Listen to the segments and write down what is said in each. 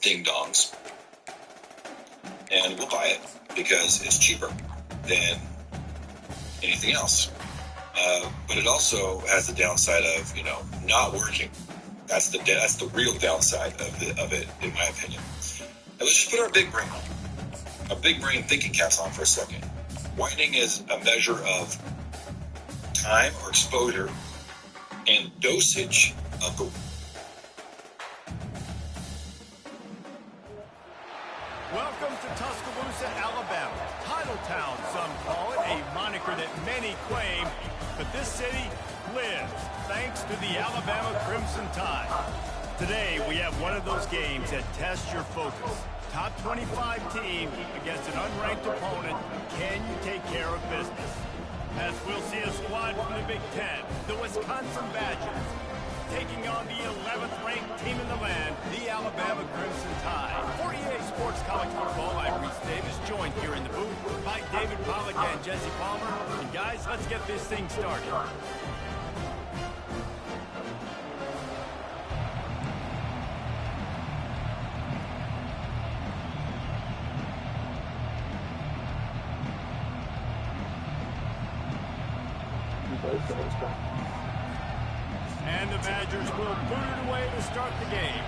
ding-dongs. And we'll buy it because it's cheaper than anything else. But it also has the downside of, not working. That's the real downside of it, in my opinion. Now let's just put our big brain thinking caps on for a second. Whitening is a measure of time or exposure and dosage of the. Welcome to Tuscaloosa, Alabama. Titletown, some call it, a moniker that many claim, but this city lives thanks to the Alabama Crimson Tide. Today, we have one of those games that tests your focus. Top 25 team against an unranked opponent. Can you take care of business? As we'll see a squad from the Big Ten, the Wisconsin Badgers, taking on the 11th ranked team in the land, the Alabama Crimson Tide. For EA Sports College Football, I'm Reese Davis, joined here in the booth by David Pollack and Jesse Palmer. And guys, let's get this thing started. And the Badgers will boot it away to start the game.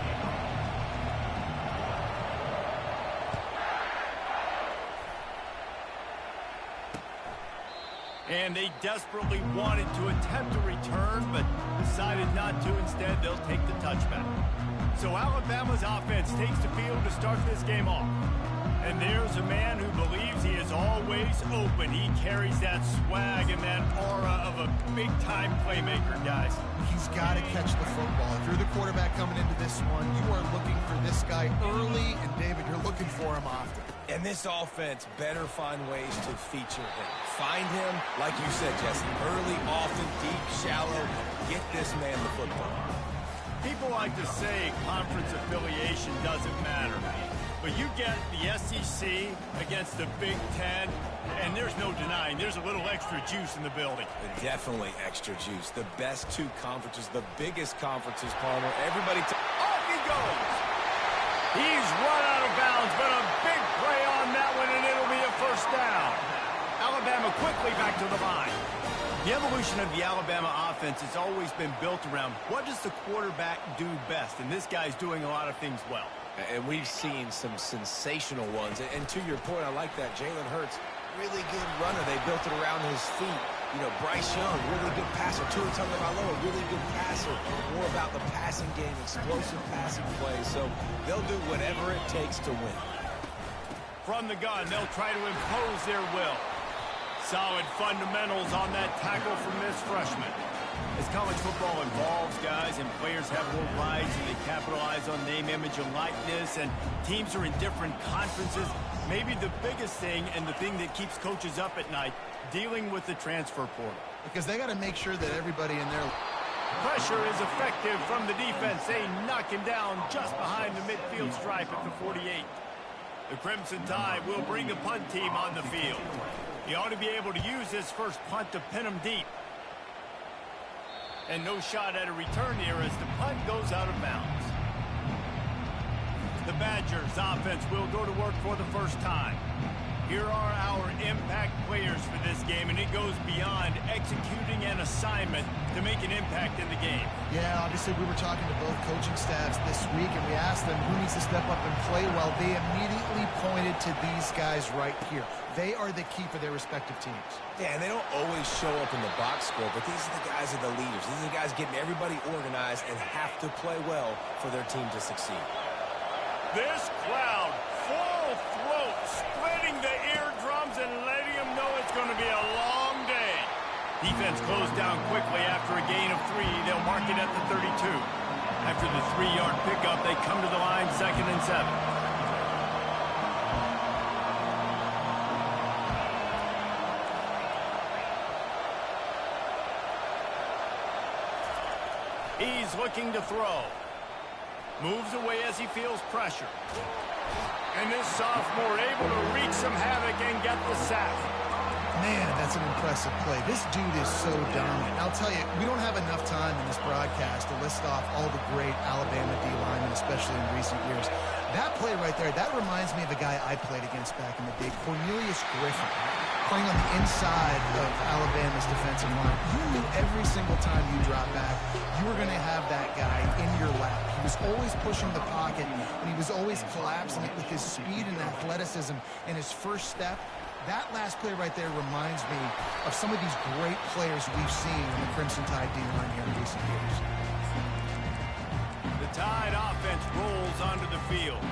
And they desperately wanted to attempt a return, but decided not to. Instead, they'll take the touchback. So Alabama's offense takes the field to start this game off. And there's a man who believes he is always open. He carries that swag and that aura of a big-time playmaker, guys. He's got to catch the football. If you're the quarterback coming into this one, you are looking for this guy early, and David, you're looking for him often. And this offense better find ways to feature him. Find him, like you said, Jesse, early, often, deep, shallow. Get this man the football. People like to say conference affiliation doesn't matter. But you get the SEC against the Big Ten, and there's no denying there's a little extra juice in the building. Definitely extra juice. The best two conferences, the biggest conferences, Palmer. Everybody off he goes! He's run out of bounds, but a big play on that one, and it'll be a first down. Alabama quickly back to the line. The evolution of the Alabama offense has always been built around what does the quarterback do best, and this guy's doing a lot of things well. And we've seen some sensational ones. And to your point, I like that. Jalen Hurts, really good runner. They built it around his feet. Bryce Young, really good passer. Tua Tagovailoa, really good passer. More about the passing game, explosive passing plays. So they'll do whatever it takes to win. From the gun, they'll try to impose their will. Solid fundamentals on that tackle from this freshman. As college football evolves, guys, and players have more rights and they capitalize on name, image, and likeness, and teams are in different conferences, maybe the biggest thing and the thing that keeps coaches up at night, dealing with the transfer portal. Because they got to make sure that everybody in there. Pressure is effective from the defense. They knock him down just behind the midfield stripe at the 48. The Crimson Tide will bring a punt team on the field. He ought to be able to use his first punt to pin him deep. And no shot at a return here as the punt goes out of bounds. The Badgers offense will go to work for the first time. Here are our impact players for this game, and it goes beyond executing an assignment to make an impact in the game. Yeah, obviously we were talking to both coaching staffs this week, and we asked them who needs to step up and play well. They immediately pointed to these guys right here. They are the key for their respective teams. Yeah, and they don't always show up in the box score, but these are the guys that are the leaders. These are the guys getting everybody organized and have to play well for their team to succeed. This crowd, full throat, splitting the eardrums and letting them know it's going to be a long day. Defense closed down quickly after a gain of 3. They'll mark it at the 32. After the 3-yard pickup, they come to the line, 2nd and 7. He's looking to throw. Moves away as he feels pressure. And this sophomore able to wreak some havoc and get the sack. Man, that's an impressive play. This dude is so dominant. I'll tell you, we don't have enough time in this broadcast to list off all the great Alabama D-linemen, especially in recent years. That play right there, that reminds me of a guy I played against back in the day, Cornelius Griffin, playing on the inside of Alabama's defensive line. You knew every single time you drop back, you were going to have that guy in your lap. He was always pushing the pocket, and he was always collapsing it with his speed and athleticism and his first step. That last play right there reminds me of some of these great players we've seen in the Crimson Tide D-line here in recent years. The Tide offense rolls onto the field.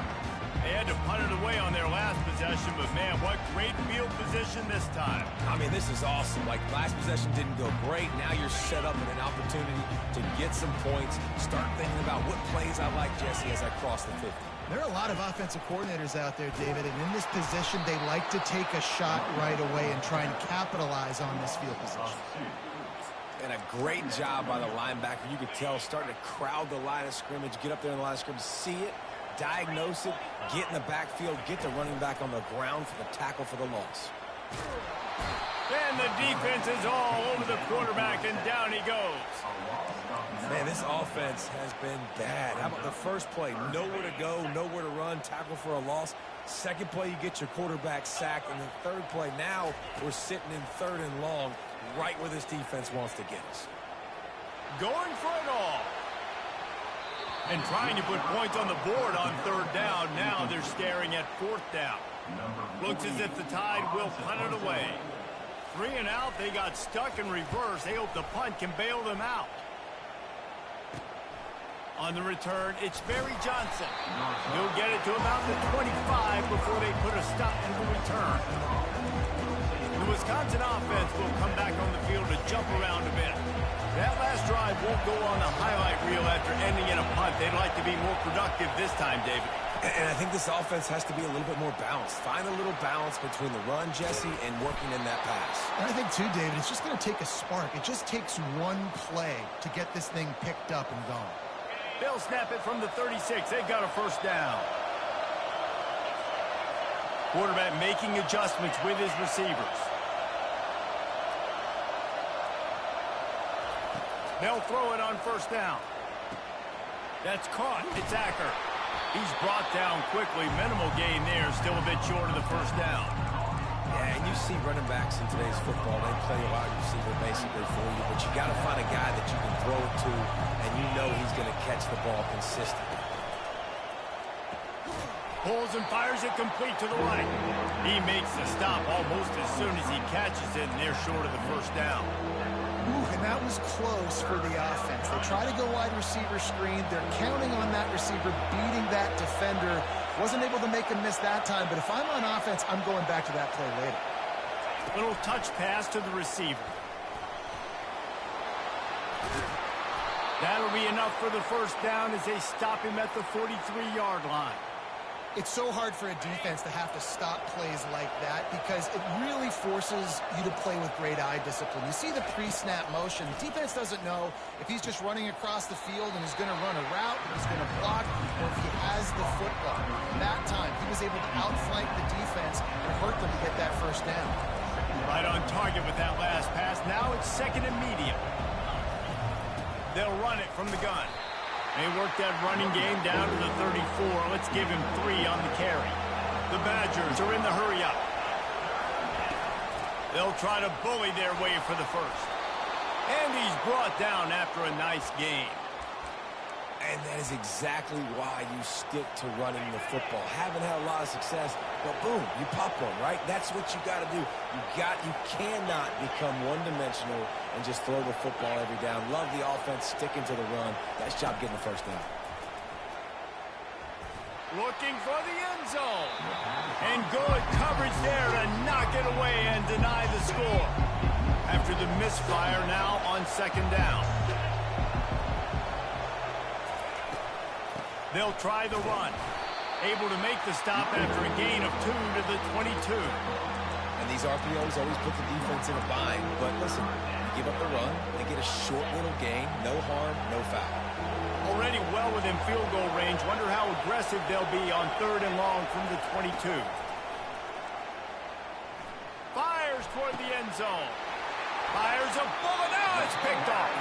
They had to punt it away on their last possession, but man, what great field position this time. I mean, this is awesome. Like, last possession didn't go great. Now you're set up with an opportunity to get some points. Start thinking about what plays I like, Jesse, as I cross the 50. There are a lot of offensive coordinators out there, David, and in this position, they like to take a shot right away and try and capitalize on this field position. And a great job by the linebacker. You could tell, starting to crowd the line of scrimmage, get up there in the line of scrimmage, see it, diagnose it, get in the backfield, get the running back on the ground for the tackle for the loss. And the defense is all over the quarterback, and down he goes. Man, this offense has been bad. How about the first play? Nowhere to go, nowhere to run, tackle for a loss. Second play, you get your quarterback sacked. And the third play, now we're sitting in 3rd and long, right where this defense wants to get us. Going for it all. And trying to put points on the board on 3rd down. Now they're staring at 4th down. Looks as if the Tide will punt it away. 3 and out, they got stuck in reverse. They hope the punt can bail them out. On the return, it's Barry Johnson. He'll get it to about the 25 before they put a stop to the return. The Wisconsin offense will come back on the field to jump around a bit. That last drive won't go on the highlight reel after ending in a punt. They'd like to be more productive this time, David. And I think this offense has to be a little bit more balanced. Find a little balance between the run, Jesse, and working in that pass. And I think, too, David, it's just going to take a spark. It just takes one play to get this thing picked up and going. They'll snap it from the 36. They've got a 1st down. Quarterback making adjustments with his receivers. They'll throw it on 1st down. That's caught. It's Acker. He's brought down quickly. Minimal gain there. Still a bit short of the 1st down. Yeah, and you see running backs in today's football, they play a wide receiver basically for you, but you got to find a guy that you can throw it to, and you know he's going to catch the ball consistently. Pulls and fires it complete to the right. He makes the stop almost as soon as he catches it, and they're short of the 1st down. Ooh, and that was close for the offense. They try to go wide receiver screen. They're counting on that receiver beating that defender. Wasn't able to make him miss that time, but if I'm on offense, I'm going back to that play later. Little touch pass to the receiver. That'll be enough for the 1st down as they stop him at the 43-yard line. It's so hard for a defense to have to stop plays like that because it really forces you to play with great eye discipline. You see the pre-snap motion. The defense doesn't know if he's just running across the field and is going to run a route, if he's going to block, or if he has the football. That time, he was able to outflank the defense and hurt them to get that 1st down. Right on target with that last pass. Now it's 2nd and medium. They'll run it from the gun. They work that running game down to the 34. Let's give him 3 on the carry. The Badgers are in the hurry-up. They'll try to bully their way for the 1st. And he's brought down after a nice gain. And that is exactly why you stick to running the football. Haven't had a lot of success, but boom, you pop one, right? That's what you got to do. You cannot become one-dimensional and just throw the football every down. Love the offense sticking to the run. Nice job getting the 1st down. Looking for the end zone. And good coverage there to knock it away and deny the score. After the misfire now on 2nd down. They'll try the run. Able to make the stop after a gain of 2 to the 22. And these RPOs always put the defense in a bind. But listen, you give up the run, they get a short little gain. No harm, no foul. Already well within field goal range. Wonder how aggressive they'll be on 3rd and long from the 22. Fires toward the end zone. Fires a bullet out. It's picked off.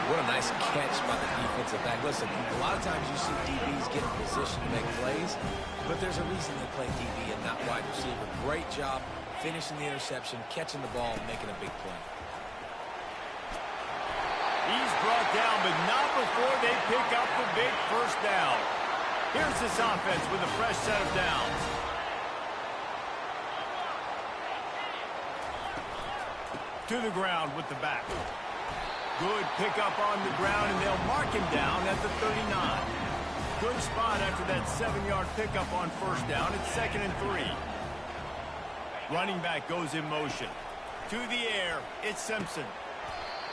What a nice catch by the defensive back. Listen, a lot of times you see DBs get in position to make plays, but there's a reason they play DB and not wide receiver. Great job finishing the interception, catching the ball, and making a big play. He's brought down, but not before they pick up the big first down. Here's this offense with a fresh set of downs. To the ground with the back. Good pickup on the ground, and they'll mark him down at the 39. Good spot after that 7-yard pickup on first down. It's 2nd and 3. Running back goes in motion. To the air, it's Simpson.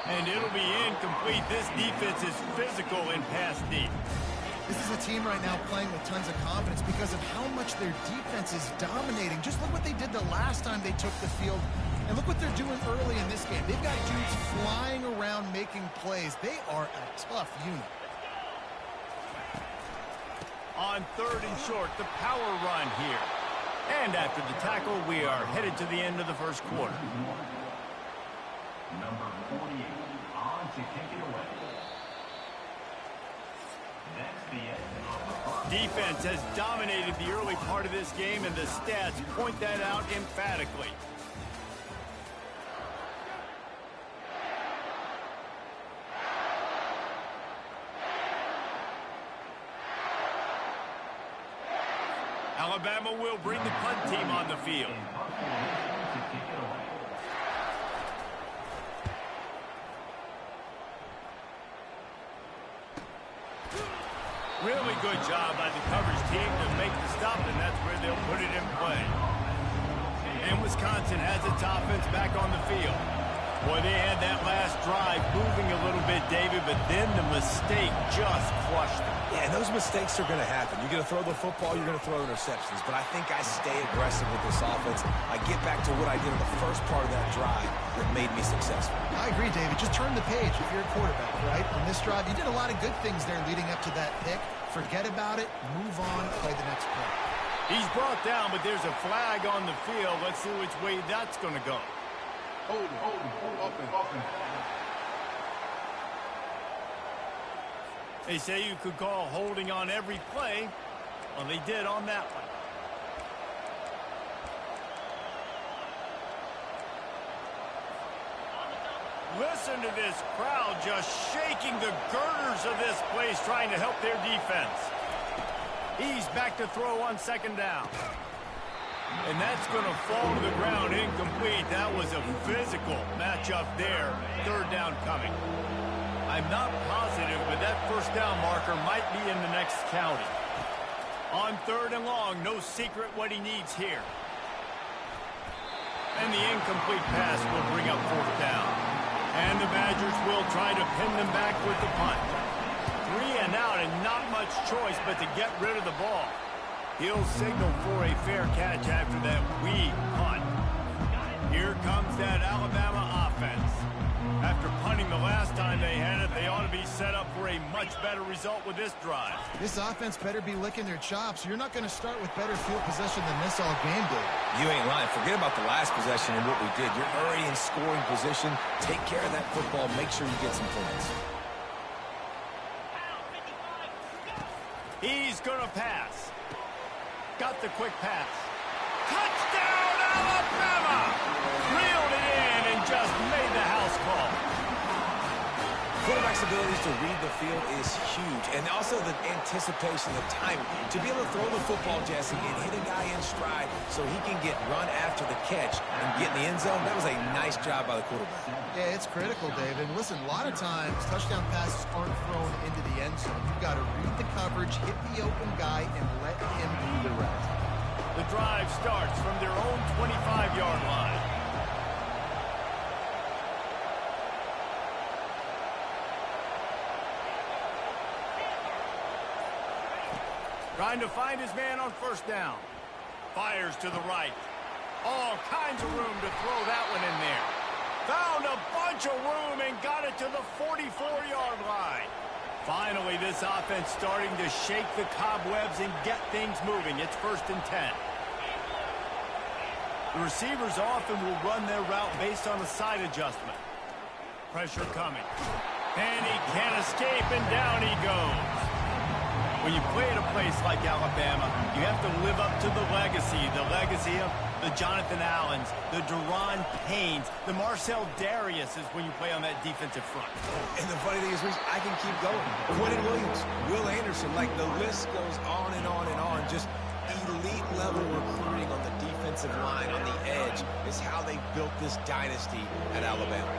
And it'll be incomplete. This defense is physical in pass deep. This is a team right now playing with tons of confidence because of how much their defense is dominating. Just look what they did the last time they took the field. And look what they're doing early in this game. They've got dudes flying around making plays. They are a tough unit. On 3rd and short, the power run here. And after the tackle, we are headed to the end of the first quarter. Number 48 on to kick it away. That's the end of the Defense has dominated the early part of this game, and the stats point that out emphatically. Alabama will bring the punt team on the field. Really good job by the coverage team to make the stop, and that's where they'll put it in play. And Wisconsin has its offense back on the field. Boy, they had that last drive moving a little bit, David, but then the mistake just crushed them. Yeah, and those mistakes are going to happen. You're going to throw the football, you're going to throw interceptions. But I think I stay aggressive with this offense. I get back to what I did in the first part of that drive that made me successful. I agree, David. Just turn the page if you're a quarterback, right? On this drive, you did a lot of good things there leading up to that pick. Forget about it. Move on. Play the next play. He's brought down, but there's a flag on the field. Let's see which way that's going to go. Hold open. They say you could call holding on every play. Well, they did on that one. Listen to this crowd just shaking the girders of this place, trying to help their defense. He's back to throw on 2nd down. And that's going to fall to the ground incomplete. That was a physical matchup there. 3rd down coming. I'm not positive, but that 1st down marker might be in the next county. On 3rd and long, no secret what he needs here. And the incomplete pass will bring up 4th down. And the Badgers will try to pin them back with the punt. 3 and out, and not much choice but to get rid of the ball. He'll signal for a fair catch after that weak punt. Here comes that Alabama offense. After punting the last time they had it, they ought to be set up for a much better result with this drive. This offense better be licking their chops. You're not going to start with better field possession than this all game, Dave. You ain't lying. Forget about the last possession and what we did. You're already in scoring position. Take care of that football. Make sure you get some points. He's going to pass. Got the quick pass. Touchdown, Alabama! Reeled it in and just made the house call. Quarterback's abilities to read the field is huge, and also the anticipation, the timing. To be able to throw the football, Jesse, and hit a guy in stride so he can get run after the catch and get in the end zone, that was a nice job by the quarterback. Yeah, it's critical, David. Listen, a lot of times touchdown passes aren't thrown into the end zone. You've got to read the coverage, hit the open guy, and let him do the rest. The drive starts from their own 25-yard line. Trying to find his man on 1st down. Fires to the right. All kinds of room to throw that one in there. Found a bunch of room and got it to the 44-yard line. Finally, this offense starting to shake the cobwebs and get things moving. It's 1st and 10. The receivers often will run their route based on a side adjustment. Pressure coming. And he can't escape, and down he goes. When you play at a place like Alabama, you have to live up to the legacy of the Jonathan Allens, the Deron Paynes, the Marcel Dariuses when you play on that defensive front. And the funny thing is, Reese, I can keep going. Quentin Williams, Will Anderson, like the list goes on and on and on. Just elite level recruiting on the defensive line, on the edge, is how they built this dynasty at Alabama.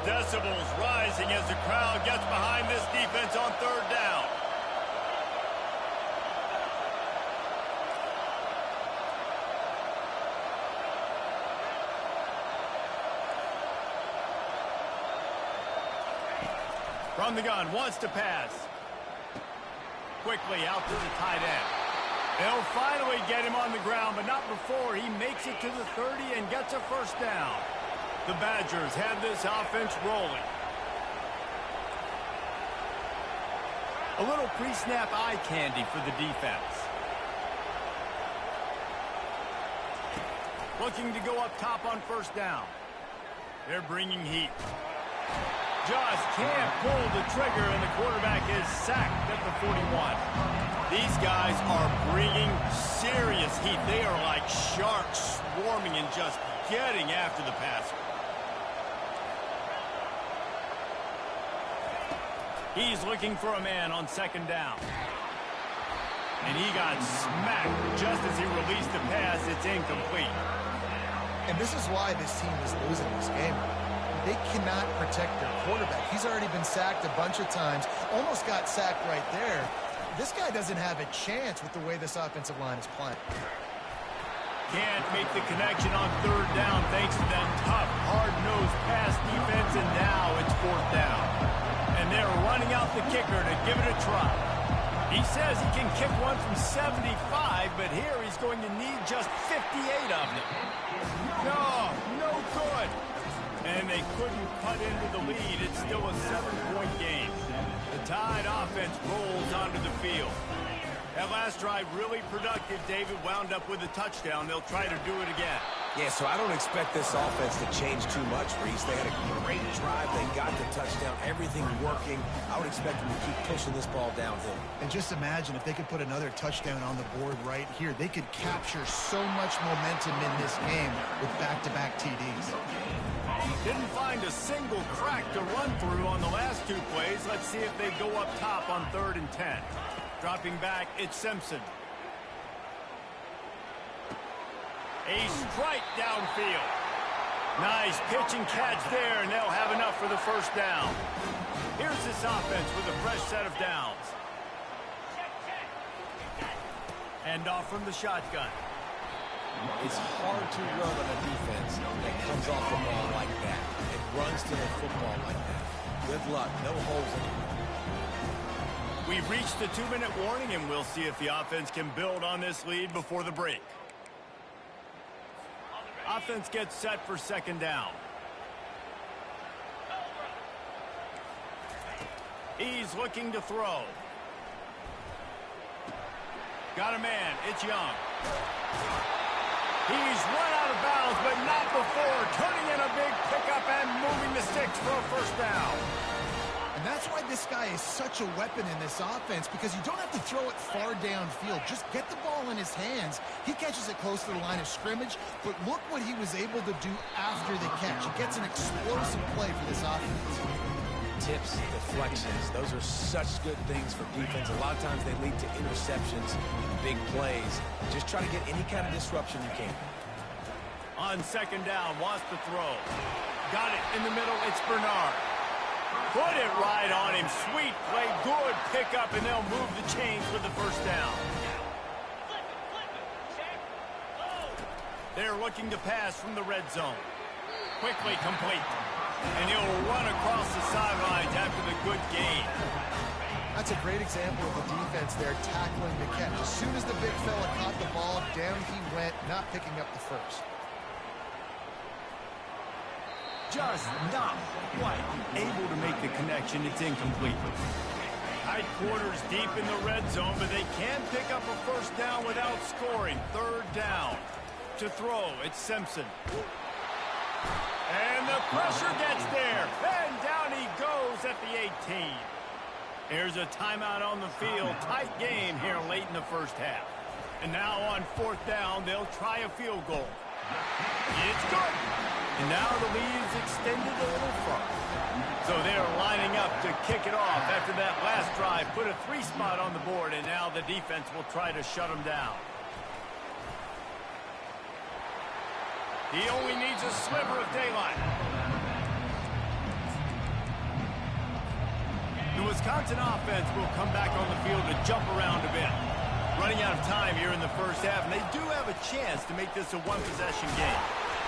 Decibels rising as the crowd gets behind this defense on third down. From the gun, wants to pass. Quickly out to the tight end. They'll finally get him on the ground, but not before he makes it to the 30 and gets a first down. The Badgers have this offense rolling. A little pre-snap eye candy for the defense. Looking to go up top on first down. They're bringing heat. Just can't pull the trigger, and the quarterback is sacked at the 41. These guys are bringing serious heat. They are like sharks swarming and just getting after the passer. He's looking for a man on second down. And he got smacked just as he released the pass. It's incomplete. And this is why this team is losing this game. They cannot protect their quarterback. He's already been sacked a bunch of times, almost got sacked right there. This guy doesn't have a chance with the way this offensive line is playing. Can't make the connection on third down thanks to that tough, hard-nosed pass defense, and now it's fourth down. And they're running out the kicker to give it a try. He says he can kick one from 75, but here he's going to need just 58 of them. No good. And they couldn't cut into the lead. It's still a 7-point game. The Tide offense rolls onto the field. That last drive really productive. David wound up with a touchdown. They'll try to do it again. Yeah, so I don't expect this offense to change too much, Reese. They had a great drive. They got the touchdown. Everything working. I would expect them to keep pushing this ball downhill. And just imagine if they could put another touchdown on the board right here. They could capture so much momentum in this game with back-to-back TDs. Didn't find a single crack to run through on the last two plays. Let's see if they go up top on 3rd and 10. Dropping back, it's Simpson. A strike downfield. Nice pitch and catch there, and they'll have enough for the first down. Here's this offense with a fresh set of downs. Hand off from the shotgun. It's hard to run on a defense that comes off the ball like that and runs to the football like that. Good luck. No holes in it. We've reached the 2-minute warning, and we'll see if the offense can build on this lead before the break. Offense gets set for second down. He's looking to throw. Got a man. It's Young. He's run out of bounds, but not before turning in a big pickup and moving the sticks for a first down. And that's why this guy is such a weapon in this offense, because you don't have to throw it far downfield. Just get the ball in his hands. He catches it close to the line of scrimmage, but look what he was able to do after the catch. He gets an explosive play for this offense. Tips, deflections, those are such good things for defense. A lot of times they lead to interceptions, big plays. Just try to get any kind of disruption you can. On second down, wants to throw. Got it in the middle, it's Bernard. Put it right on him. Sweet play, good pickup, and they'll move the chains with the first down. They're looking to pass from the red zone. Quickly complete. And he'll run across the sidelines after the good gain. That's a great example of the defense there tackling the catch. As soon as the big fella caught the ball, down he went, not picking up the first. Just not quite able to make the connection. It's incomplete. Tight quarters deep in the red zone, but they can pick up a first down without scoring. Third down. To throw, it's Simpson. And the pressure gets there. And down he goes at the 18. Here's a timeout on the field. Tight game here late in the first half. And now on 4th down, they'll try a field goal. It's good. And now the lead's extended a little further. So they're lining up to kick it off after that last drive. Put a 3 spot on the board, and now the defense will try to shut them down. He only needs a sliver of daylight. The Wisconsin offense will come back on the field to jump around a bit. Running out of time here in the first half, and they do have a chance to make this a one-possession game.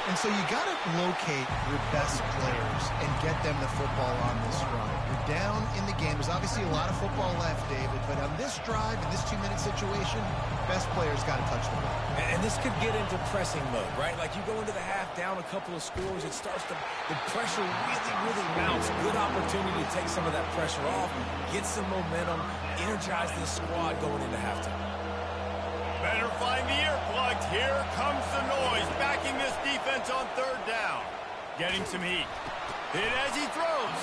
And so you got to locate your best players and get them the football on this run. You're down in the game. There's obviously a lot of football left, David, but on this drive, in this 2-minute situation, best players got to touch the ball. And this could get into pressing mode, right? Like you go into the half down a couple of scores, it starts to, the pressure really mounts. Good opportunity to take some of that pressure off, get some momentum, energize this squad going into halftime. Better find the earplugs. Here comes the noise, backing this defense on 3rd down. Getting some heat. Hit as he throws.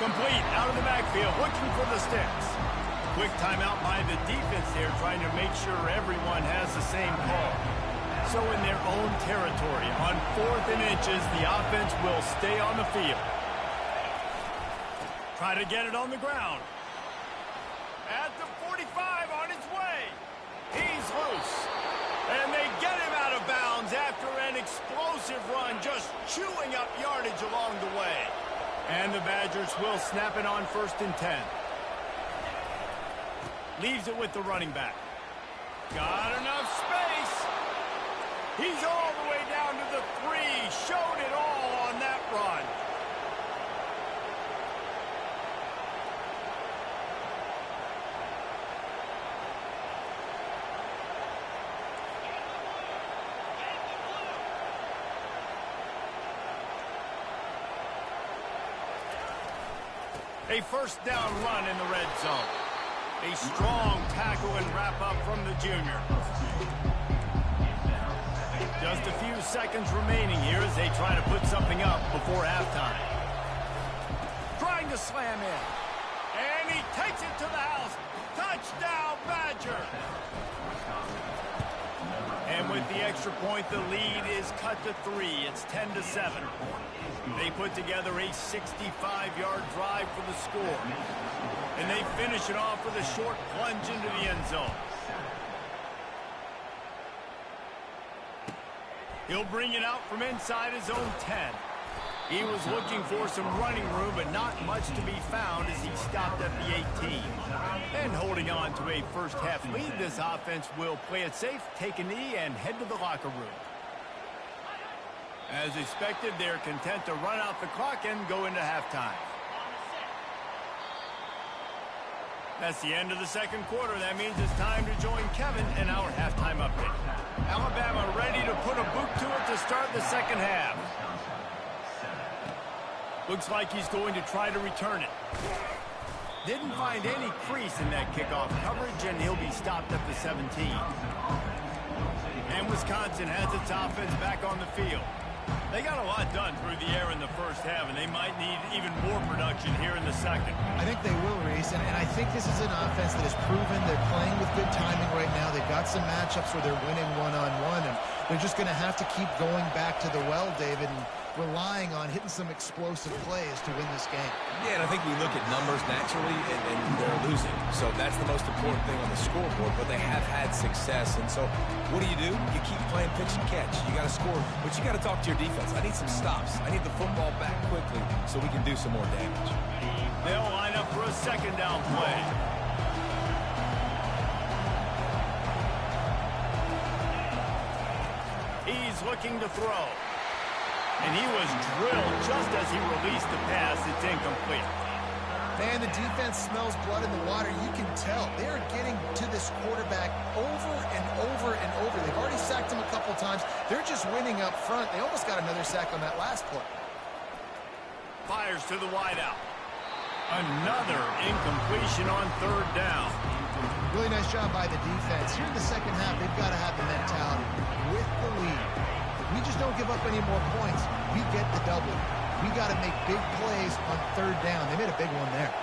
Complete out of the backfield, looking for the sticks. Quick timeout by the defense there, trying to make sure everyone has the same call. So in their own territory, on 4th and inches, the offense will stay on the field. Try to get it on the ground. At the 45, on its way. He's loose. And they get him out of bounds after an explosive run, just chewing up yardage along the way. And the Badgers will snap it on 1st and 10. Leaves it with the running back. Got enough space. He's all the way down to the 3. Showed it all on that run. A 1st down run in the red zone. A strong tackle and wrap up from the junior. Just a few seconds remaining here as they try to put something up before halftime. Trying to slam in. And he takes it to the house. Touchdown, Badger. And with the extra point, the lead is cut to 3. It's 10-7. They put together a 65-yard drive for the score. And they finish it off with a short plunge into the end zone. He'll bring it out from inside his own 10. He was looking for some running room, but not much to be found as he stopped at the 18. And holding on to a first-half lead, this offense will play it safe, take a knee, and head to the locker room. As expected, they're content to run out the clock and go into halftime. That's the end of the second quarter. That means it's time to join Kevin in our halftime update. Alabama ready to put a boot to it to start the second half. Looks like he's going to try to return it. Didn't find any crease in that kickoff coverage, and he'll be stopped at the 17. And Wisconsin has its offense back on the field. They got a lot done through the air in the first half, and they might need even more production here in the second. I think they will, Reese, and I think this is an offense that has proven they're playing with good timing right now. They've got some matchups where they're winning one-on-one, and they're just going to have to keep going back to the well, David, and relying on hitting some explosive plays to win this game. Yeah, and I think we look at numbers naturally, and they're losing. So that's the most important thing on the scoreboard, but they have had success. And so what do? You keep playing pitch and catch. You got to score, but you got to talk to your defense. I need some stops. I need the football back quickly so we can do some more damage. They'll line up for a 2nd down play. He's looking to throw. And he was drilled just as he released the pass. It's incomplete. Man, the defense smells blood in the water. You can tell. They're getting to this quarterback over and over and over. They've already sacked him a couple times. They're just winning up front. They almost got another sack on that last play. Fires to the wideout. Another incompletion on 3rd down. Really nice job by the defense. Here in the second half, they've got to have the mentality with the lead. We just don't give up any more points. we get the double. We got to make big plays on third down. They made a big one there.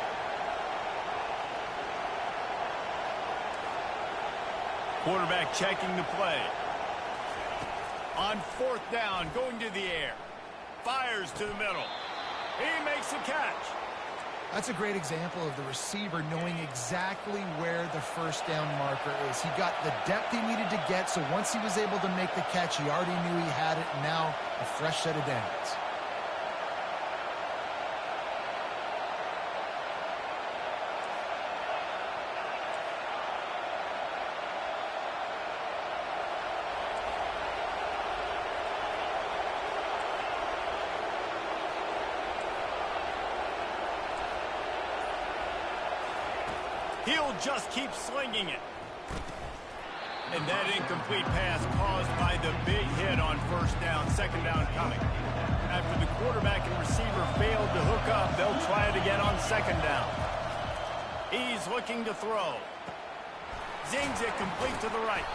Quarterback checking the play. On fourth down, going to the air. Fires to the middle. He makes the catch. That's a great example of the receiver knowing exactly where the first down marker is. He got the depth he needed to get, so once he was able to make the catch, he already knew he had it, and now a fresh set of downs. He'll just keep slinging it. And that incomplete pass caused by the big hit on first down, second down coming. After the quarterback and receiver failed to hook up, they'll try it again on second down. He's looking to throw. Zings it complete to the right.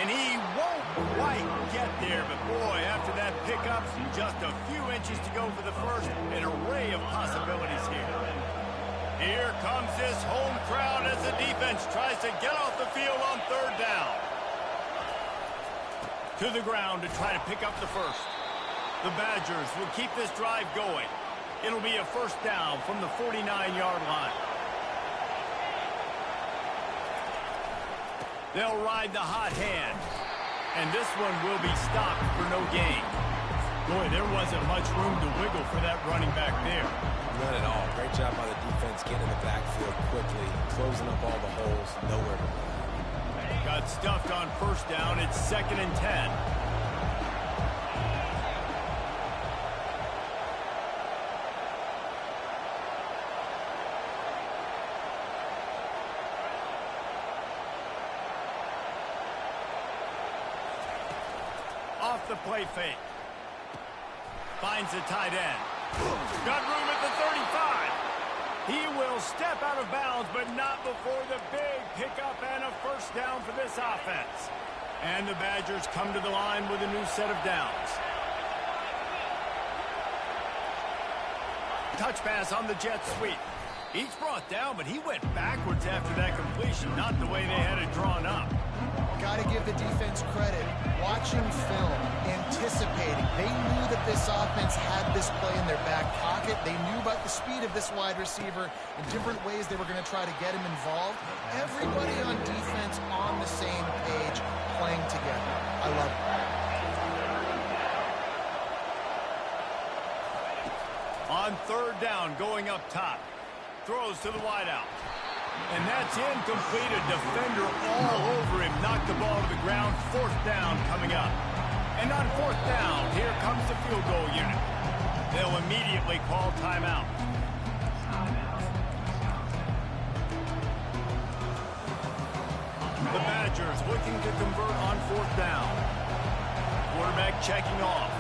And he won't quite get there, but boy, after that pickup, just a few inches to go for the first. An array of possibilities here. Here comes this home crowd as the defense tries to get off the field on third down. To the ground to try to pick up the first. The Badgers will keep this drive going. It'll be a first down from the 49-yard line. They'll ride the hot hand. And this one will be stopped for no gain. Boy, there wasn't much room to wiggle for that running back there. None at all. Great job by the defense getting in the backfield quickly, closing up all the holes, nowhere to run. Got stuffed on first down. It's 2nd and 10. Off the play fake. Finds the tight end. Got room at the 35. He will step out of bounds, but not before the big pickup and a first down for this offense. And the Badgers come to the line with a new set of downs. Touch pass on the jet sweep. He's brought down, but he went backwards after that completion, not the way they had it drawn up. Got to give the defense credit. Watching film, anticipating. They knew that this offense had this play in their back pocket. They knew about the speed of this wide receiver and different ways they were going to try to get him involved. Everybody on defense on the same page, playing together. I love it. On third down, going up top. Throws to the wideout. And that's incomplete. A defender all over him. Knocked the ball to the ground. Fourth down coming up. And on fourth down, here comes the field goal unit. They'll immediately call timeout. The Badgers looking to convert on fourth down. Quarterback checking off.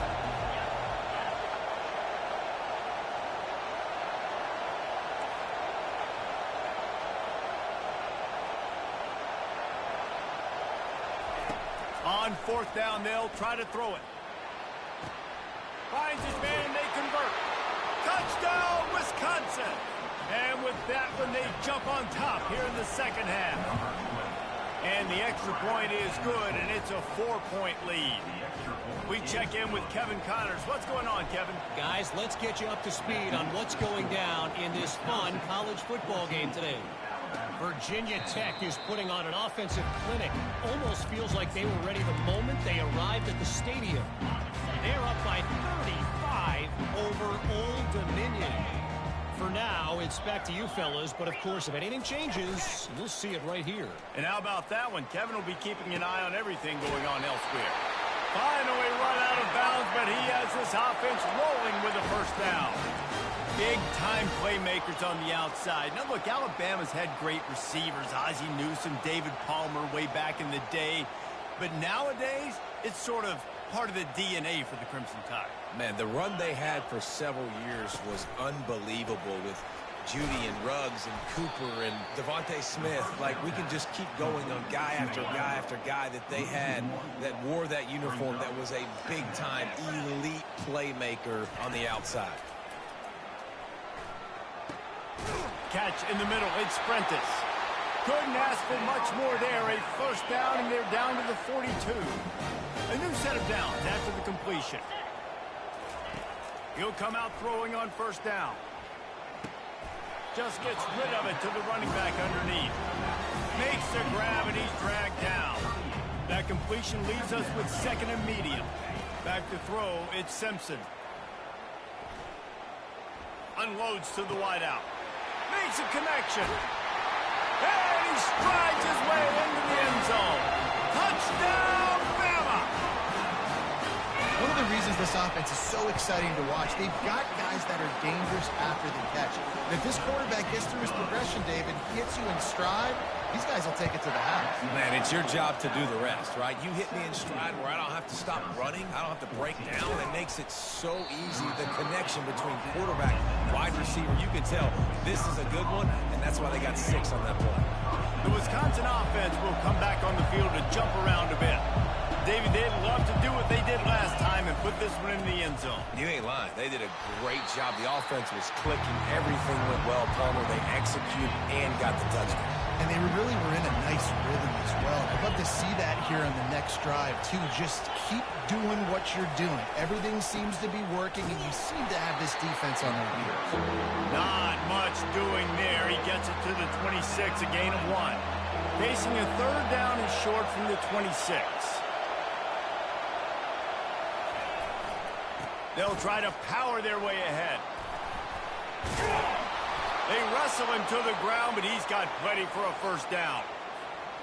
On fourth down, they'll try to throw it. Finds his man, and they convert. Touchdown, Wisconsin! And with that one, they jump on top here in the second half. And the extra point is good, and it's a 4-point lead. We check in with Kevin Connors. What's going on, Kevin? Guys, let's get you up to speed on what's going down in this fun college football game today. Virginia Tech is putting on an offensive clinic. Almost feels like they were ready the moment they arrived at the stadium. They're up by 35 over Old Dominion. For now, it's back to you fellas, but of course, if anything changes, you'll see it right here. And how about that one? Kevin will be keeping an eye on everything going on elsewhere. Finally run out of bounds, but he has this offense rolling with a first down. Big-time playmakers on the outside. Now, look, Alabama's had great receivers. Ozzie Newsome, David Palmer way back in the day. But nowadays, it's sort of part of the DNA for the Crimson Tide. Man, the run they had for several years was unbelievable with Judy and Ruggs and Cooper and Devontae Smith. Like, we can just keep going on guy after guy after guy that they had that wore that uniform that was a big-time elite playmaker on the outside. Catch in the middle. It's Prentice. Couldn't ask for much more there. A first down, and they're down to the 42. A new set of downs after the completion. He'll come out throwing on first down. Just gets rid of it to the running back underneath. Makes the grab, and he's dragged down. That completion leaves us with second and medium. Back to throw, it's Simpson. Unloads to the wideout. Makes a connection. And he strides his way into the end zone. Touchdown, Bama! One of the reasons this offense is so exciting to watch, they've got guys that are dangerous after the catch. And if this quarterback gets through his progression, David, hits you in stride, these guys will take it to the house. Man, it's your job to do the rest, right? You hit me in stride where I don't have to stop running. I don't have to break down. It makes it so easy, the connection between quarterback and wide receiver. You can tell this is a good one, and that's why they got 6 on that play. The Wisconsin offense will come back on the field to jump around a bit. David, they'd love to do what they did last time and put this one in the end zone. You ain't lying. They did a great job. The offense was clicking. Everything went well. Palmer, they executed and got the touchdown. And they really were in a nice rhythm as well. I'd love to see that here on the next drive, too. Just keep doing what you're doing. Everything seems to be working, and you seem to have this defense on their heels. Not much doing there. He gets it to the 26, a gain of 1. Facing a third down and short from the 26. They'll try to power their way ahead. They wrestle him to the ground, but he's got plenty for a first down.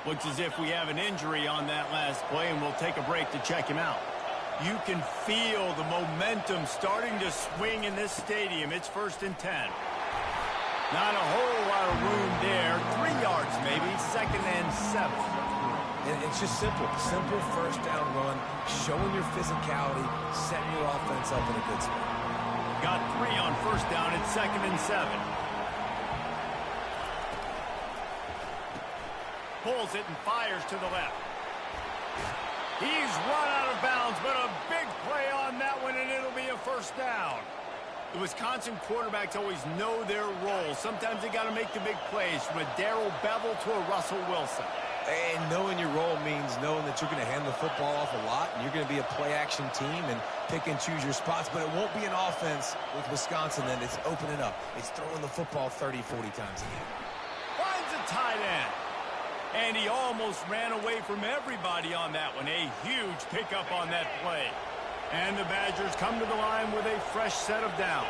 Looks as if we have an injury on that last play, and we'll take a break to check him out. You can feel the momentum starting to swing in this stadium. It's 1st and 10. Not a whole lot of room there. 3 yards maybe, 2nd and 7. And it's just simple. Simple first down run, showing your physicality, setting your offense up in a good spot. Got 3 on first down. It's 2nd and 7. Pulls it and fires to the left. He's run out of bounds, but a big play on that one, and it'll be a first down. The Wisconsin quarterbacks always know their role. Sometimes they got to make the big plays, from a Darrell Bevel to a Russell Wilson. And knowing your role means knowing that you're going to hand the football off a lot, and you're going to be a play-action team and pick and choose your spots. But it won't be an offense with Wisconsin that it's opening up. It's throwing the football 30, 40 times a game. Finds a tight end. And he almost ran away from everybody on that one. A huge pickup on that play. And the Badgers come to the line with a fresh set of downs.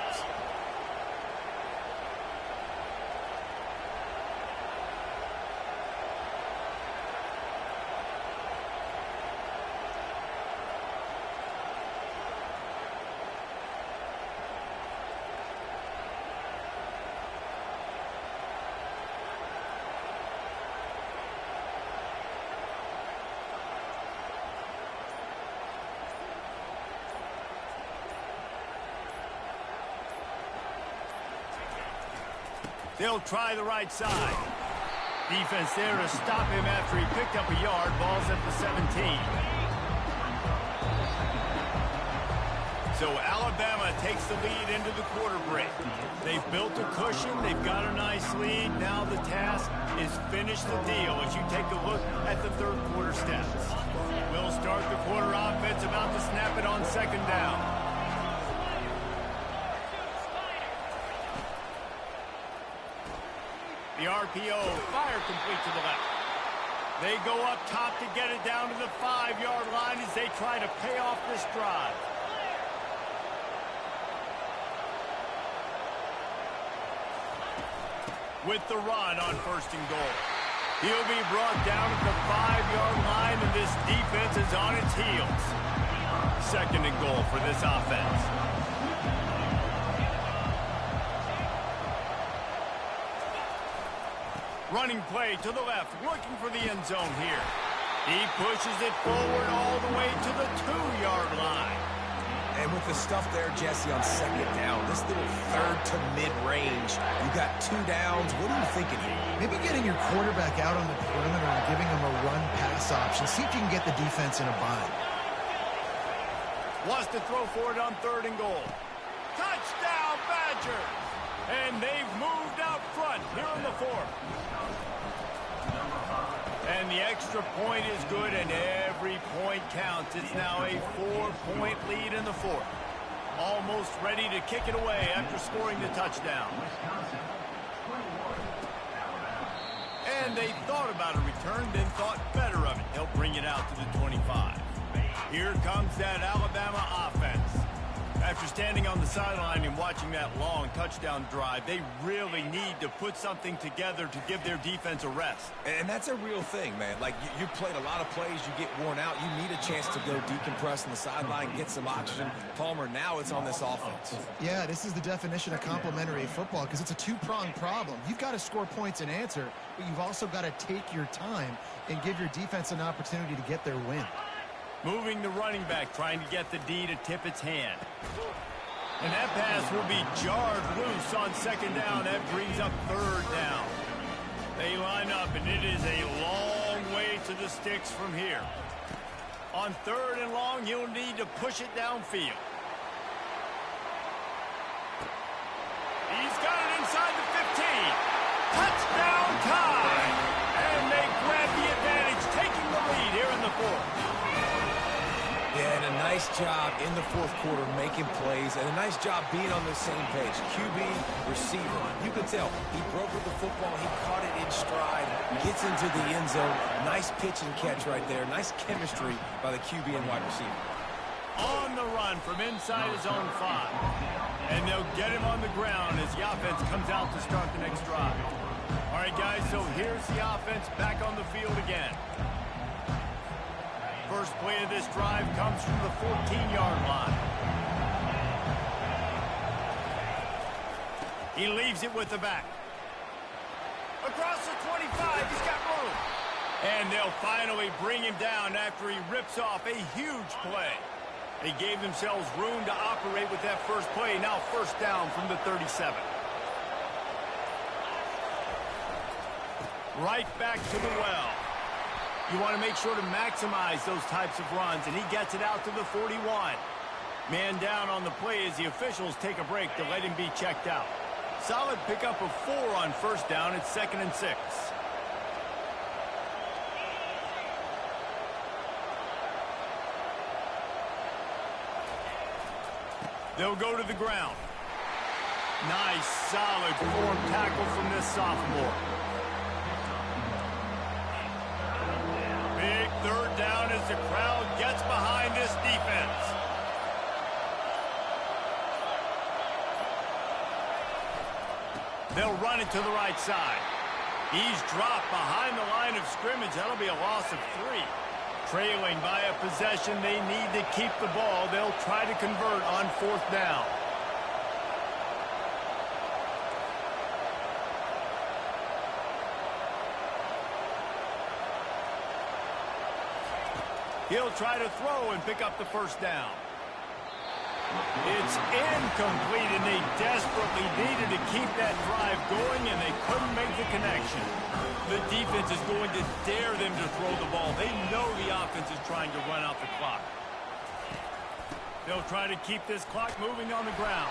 They'll try the right side. Defense there to stop him after he picked up a yard. Ball's at the 17. So Alabama takes the lead into the quarter break. They've built a cushion. They've got a nice lead. Now the task is finish the deal as you take a look at the third quarter stats. We'll start the quarter offense, about to snap it on 2nd down. The RPO, fire complete to the left. They go up top to get it down to the 5-yard line as they try to pay off this drive. With the run on 1st and goal. He'll be brought down at the 5-yard line, and this defense is on its heels. 2nd and goal for this offense. Running play to the left, looking for the end zone here. He pushes it forward all the way to the 2-yard line. And with the stuff there, Jesse, on second down, this little third to mid-range, you got 2 downs. What are you thinking here? Maybe getting your quarterback out on the perimeter and giving him a run-pass option. See if you can get the defense in a bind. Wants to throw for it on 3rd and goal. Touchdown, Badgers! And they've moved out front here in the 4th. And the extra point is good, and every point counts. It's now a 4-point lead in the 4th. Almost ready to kick it away after scoring the touchdown. And they thought about a return, then thought better of it. They'll bring it out to the 25. Here comes that Alabama offense. After standing on the sideline and watching that long touchdown drive, they really need to put something together to give their defense a rest. And that's a real thing, man. Like, you played a lot of plays, you get worn out, you need a chance to go decompress on the sideline, get some oxygen. Palmer, now it's on this offense. Yeah, this is the definition of complementary football because it's a two-pronged problem. You've got to score points and answer, but you've also got to take your time and give your defense an opportunity to get their win. Moving the running back, trying to get the D to tip its hand. And that pass will be jarred loose on 2nd down. That brings up 3rd down. They line up, and it is a long way to the sticks from here. On 3rd and long, you'll need to push it downfield. He's got it inside the 15. Touchdown time! And they grab the advantage, taking the lead here in the 4th. Yeah, and a nice job in the 4th quarter making plays, and a nice job being on the same page. QB, receiver. You can tell he broke with the football. He caught it in stride, gets into the end zone. Nice pitch and catch right there. Nice chemistry by the QB and wide receiver. On the run from inside his own 5. And they'll get him on the ground as the offense comes out to start the next drive. All right, guys, so here's the offense back on the field again. First play of this drive comes from the 14-yard line. He leaves it with the back. Across the 25, he's got room. And they'll finally bring him down after he rips off a huge play. They gave themselves room to operate with that first play. Now 1st down from the 37. Right back to the well. You want to make sure to maximize those types of runs, and he gets it out to the 41. Man down on the play as the officials take a break to let him be checked out. Solid pickup of 4 on 1st down. It's 2nd and 6. They'll go to the ground. Nice, solid form tackle from this sophomore. Big 3rd down as the crowd gets behind this defense. They'll run it to the right side. He's dropped behind the line of scrimmage. That'll be a loss of 3. Trailing by a possession, they need to keep the ball. They'll try to convert on 4th down. He'll try to throw and pick up the 1st down. It's incomplete, and they desperately needed to keep that drive going, and they couldn't make the connection. The defense is going to dare them to throw the ball. They know the offense is trying to run out the clock. They'll try to keep this clock moving on the ground.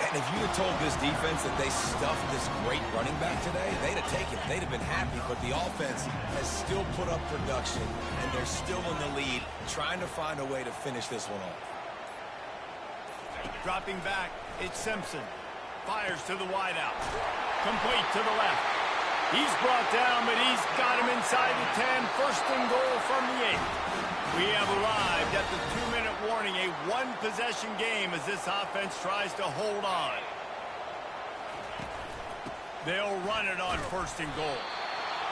And if you had told this defense that they stuffed this great running back today, they'd have taken it. They'd have been happy, but the offense has still put up production, and they're still in the lead, trying to find a way to finish this one off. Dropping back, it's Simpson. Fires to the wideout. Complete to the left. He's brought down, but he's got him inside the 10. 1st and goal from the 8. We have arrived at the 2-minute warning, a one-possession game as this offense tries to hold on. They'll run it on 1st and goal.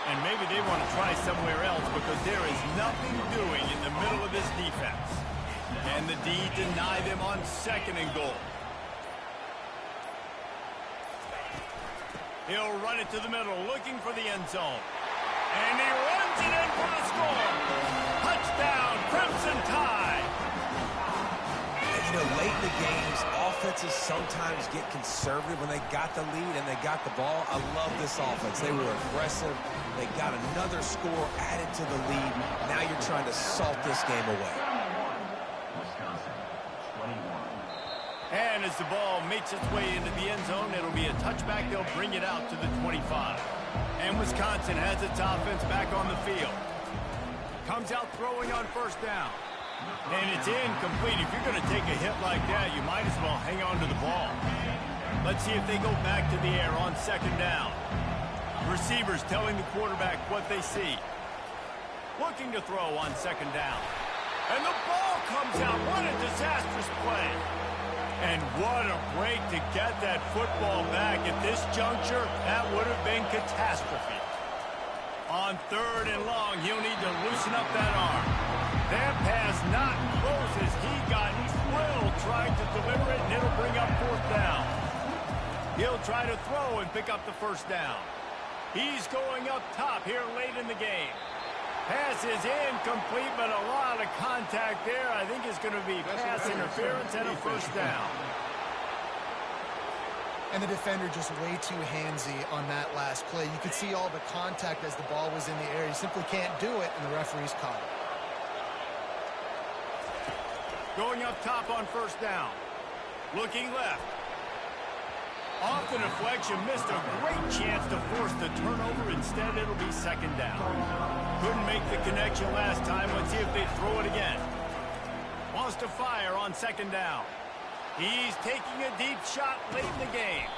And maybe they want to try somewhere else because there is nothing doing in the middle of this defense. And the D deny them on 2nd and goal. He'll run it to the middle, looking for the end zone. And he runs it in for the score. Touchdown, Crimson Tide. games, offenses sometimes get conservative when they got the lead and they got the ball. I love this offense. They were aggressive. They got another score added to the lead. Now you're trying to salt this game away. And as the ball makes its way into the end zone, it'll be a touchback. They'll bring it out to the 25. And Wisconsin has its offense back on the field. Comes out throwing on first down. And it's incomplete. If you're going to take a hit like that, you might as well hang on to the ball. Let's see if they go back to the air on second down. Receivers telling the quarterback what they see. Looking to throw on second down. And the ball comes out. What a disastrous play. And what a break to get that football back. At this juncture, that would have been catastrophe. On third and long, he'll need to loosen up that arm. That pass not close as he got thrilled trying to deliver it, and it'll bring up fourth down. He'll try to throw and pick up the first down. He's going up top here late in the game. Pass is incomplete, but a lot of contact there. I think it's going to be pass interference and a first down. And the defender just way too handsy on that last play. You could see all the contact as the ball was in the air. You simply can't do it, and the referee's caught it. Going up top on first down. Looking left. Off the deflection, missed a great chance to force the turnover. Instead, it'll be second down. Couldn't make the connection last time. Let's see if they throw it again. Wants to fire on second down. He's taking a deep shot late in the game.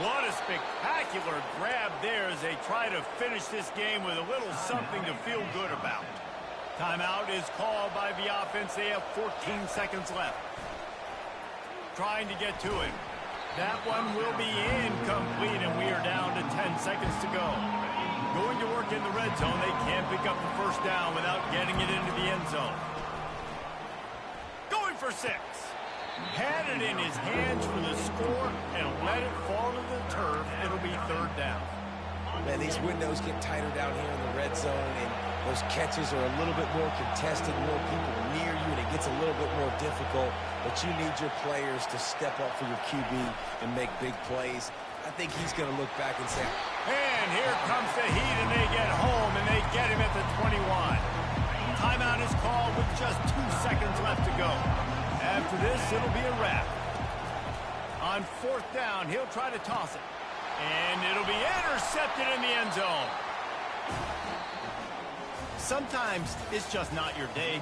What a spectacular grab there as they try to finish this game with a little something to feel good about. Timeout is called by the offense. They have 14 seconds left. Trying to get to it. That one will be incomplete, and we are down to 10 seconds to go. Going to work in the red zone. They can't pick up the first down without getting it into the end zone. Going for 6. Had it in his hands for the score and let it fall to the turf. It'll be third down. Man, these windows get tighter down here in the red zone, and those catches are a little bit more contested, more people near you, and it gets a little bit more difficult. But you need your players to step up for your QB and make big plays. I think he's going to look back and say, and here comes the heat, and they get home, and they get him at the 21. Timeout is called with just 2 seconds left to go. After this, it'll be a wrap. On fourth down, he'll try to toss it. And it'll be intercepted in the end zone. Sometimes it's just not your day.